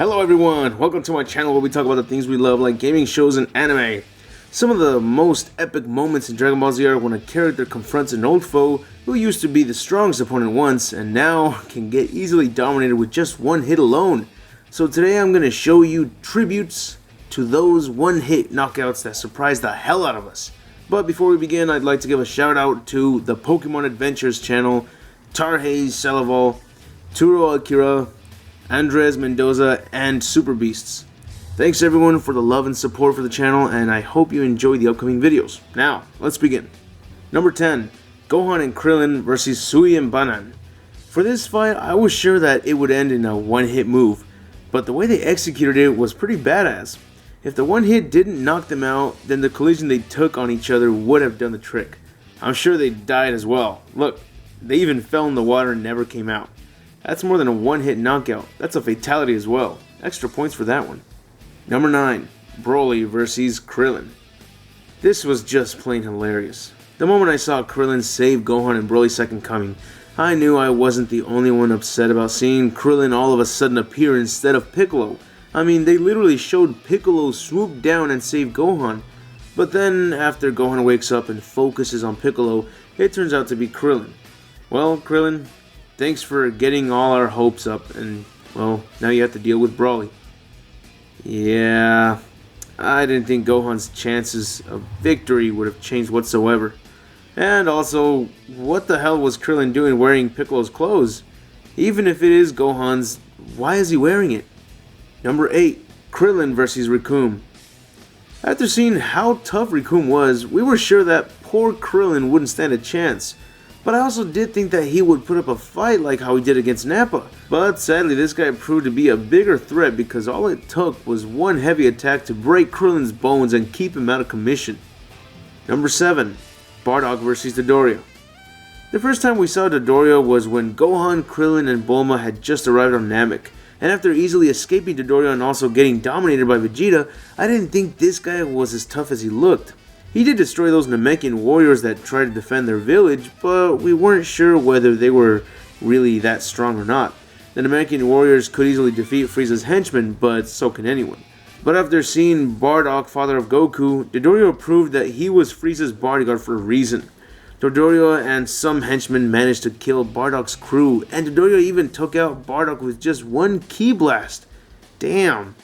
Hello everyone, welcome to my channel where we talk about the things we love like gaming, shows, and anime. Some of the most epic moments in Dragon Ball Z are when a character confronts an old foe who used to be the strongest opponent once and now can get easily dominated with just one hit alone. So today I'm going to show you tributes to those one-hit knockouts that surprised the hell out of us. But before we begin, I'd like to give a shout out to the Pokemon Adventures channel, Tarhei Salaval, Turo Akira, Andres Mendoza, and Super Beasts. Thanks everyone for the love and support for the channel, and I hope you enjoy the upcoming videos. Now, let's begin. Number 10. Gohan and Krillin vs. Sui and Banan. For this fight, I was sure that it would end in a one-hit move, but the way they executed it was pretty badass. If the one hit didn't knock them out, then the collision they took on each other would have done the trick. I'm sure they died as well. Look, they even fell in the water and never came out. That's more than a one-hit knockout. That's a fatality as well. Extra points for that one. Number 9. Broly vs. Krillin. This was just plain hilarious. The moment I saw Krillin save Gohan and Broly's second coming, I knew I wasn't the only one upset about seeing Krillin all of a sudden appear instead of Piccolo. I mean, they literally showed Piccolo swoop down and save Gohan. But then, after Gohan wakes up and focuses on Piccolo, it turns out to be Krillin. Well, Krillin, thanks for getting all our hopes up, and, well, now you have to deal with Broly. Yeah, I didn't think Gohan's chances of victory would have changed whatsoever. And also, what the hell was Krillin doing wearing Piccolo's clothes? Even if it is Gohan's, why is he wearing it? Number 8. Krillin vs. Raccoon. After seeing how tough Raccoon was, we were sure that poor Krillin wouldn't stand a chance. But I also did think that he would put up a fight like how he did against Nappa. But sadly, this guy proved to be a bigger threat because all it took was one heavy attack to break Krillin's bones and keep him out of commission. Number 7. Bardock vs. Dad Oreo. The first time we saw Dad Oreo was when Gohan, Krillin, and Bulma had just arrived on Namek. And after easily escaping Dad Oreo and also getting dominated by Vegeta, I didn't think this guy was as tough as he looked. He did destroy those Namekian warriors that tried to defend their village, but we weren't sure whether they were really that strong or not. The Namekian warriors could easily defeat Frieza's henchmen, but so can anyone. But after seeing Bardock, father of Goku, Dad Oreo proved that he was Frieza's bodyguard for a reason. Dad Oreo and some henchmen managed to kill Bardock's crew, and Dad Oreo even took out Bardock with just one ki blast. Damn,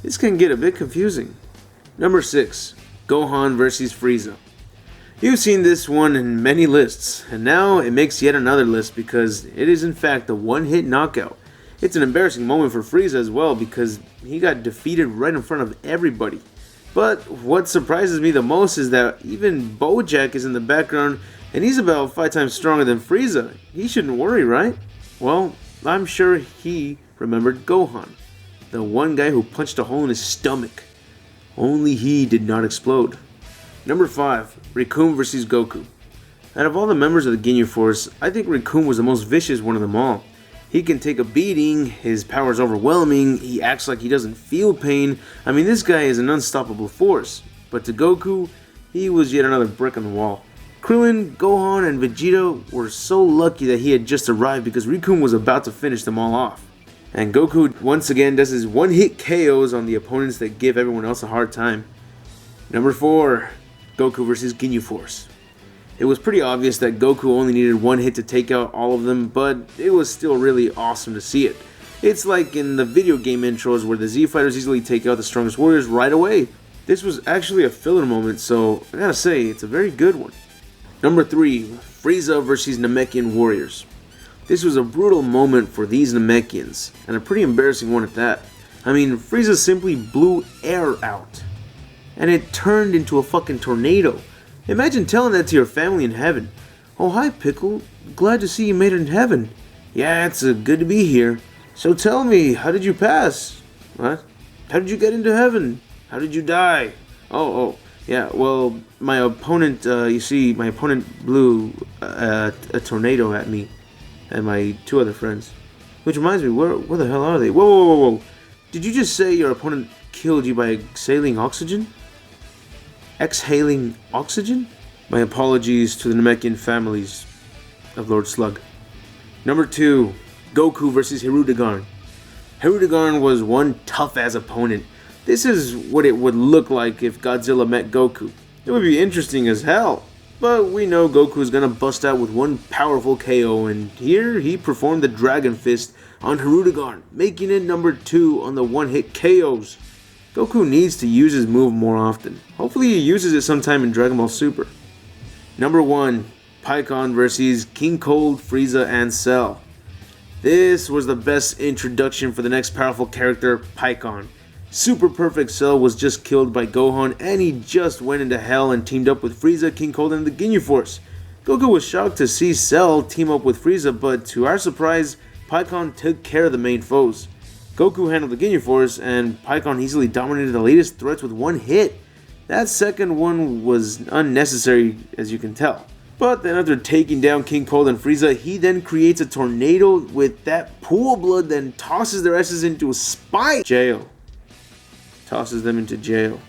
this can get a bit confusing. Number 6. Gohan vs. Frieza. You've seen this one in many lists, and now it makes yet another list because it is in fact a one-hit knockout. It's an embarrassing moment for Frieza as well because he got defeated right in front of everybody. But what surprises me the most is that even Bojack is in the background and he's about 5 times stronger than Frieza. He shouldn't worry, right? Well, I'm sure he remembered Gohan, the one guy who punched a hole in his stomach. Only he did not explode. Number 5. Raccoon vs. Goku. Out of all the members of the Ginyu Force, I think Raccoon was the most vicious one of them all. He can take a beating, his power is overwhelming, he acts like he doesn't feel pain. I mean, this guy is an unstoppable force. But to Goku, he was yet another brick on the wall. Krillin, Gohan, and Vegeta were so lucky that he had just arrived because Raccoon was about to finish them all off. And Goku once again does his one-hit KOs on the opponents that give everyone else a hard time. Number 4. Goku vs. Ginyu Force. It was pretty obvious that Goku only needed one hit to take out all of them, but it was still really awesome to see it. It's like in the video game intros where the Z Fighters easily take out the strongest warriors right away. This was actually a filler moment, so I gotta say, it's a very good one. Number 3. Frieza vs. Namekian Warriors. This was a brutal moment for these Namekians, and a pretty embarrassing one at that. I mean, Frieza simply blew air out, and it turned into a fucking tornado. Imagine telling that to your family in heaven. Oh, hi Pickle, glad to see you made it in heaven. Yeah, it's good to be here. So tell me, how did you pass? What? How did you get into heaven? How did you die? Oh, yeah, well, my opponent, my opponent blew a tornado at me. And my 2 other friends. Which reminds me, where the hell are they? Whoa. Did you just say your opponent killed you by exhaling oxygen? Exhaling oxygen? My apologies to the Namekian families of Lord Slug. Number 2. Goku vs. Hirudegarn. Hirudegarn was one tough-ass opponent. This is what it would look like if Godzilla met Goku. It would be interesting as hell. But we know Goku is gonna bust out with one powerful KO, and here he performed the Dragon Fist on Hirudegarn, making it number 2 on the one-hit KOs. Goku needs to use his move more often. Hopefully he uses it sometime in Dragon Ball Super. Number 1. Pikkon vs. King Cold, Frieza, and Cell. This was the best introduction for the next powerful character, Pikkon. Super Perfect Cell was just killed by Gohan, and he just went into hell and teamed up with Frieza, King Cold, and the Ginyu Force. Goku was shocked to see Cell team up with Frieza, but to our surprise, Pikkon took care of the main foes. Goku handled the Ginyu Force, and Pikkon easily dominated the latest threats with one hit. That second one was unnecessary, as you can tell. But then after taking down King Cold and Frieza, he then creates a tornado with that pool of blood, then tosses their asses into a spike jail. Tosses them into jail.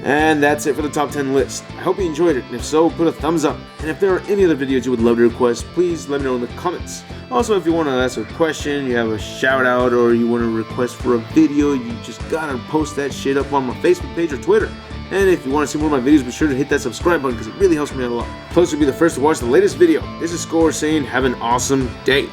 And that's it for the top 10 list. I hope you enjoyed it, and if so, put a thumbs up. And if there are any other videos you would love to request, please let me know in the comments. Also, if you want to ask a question, you have a shout out, or you want to request for a video, you just gotta post that shit up on my Facebook page or Twitter. And if you want to see more of my videos, be sure to hit that subscribe button because it really helps me out a lot. Plus, you'll be the first to watch the latest video. This is Score saying have an awesome day.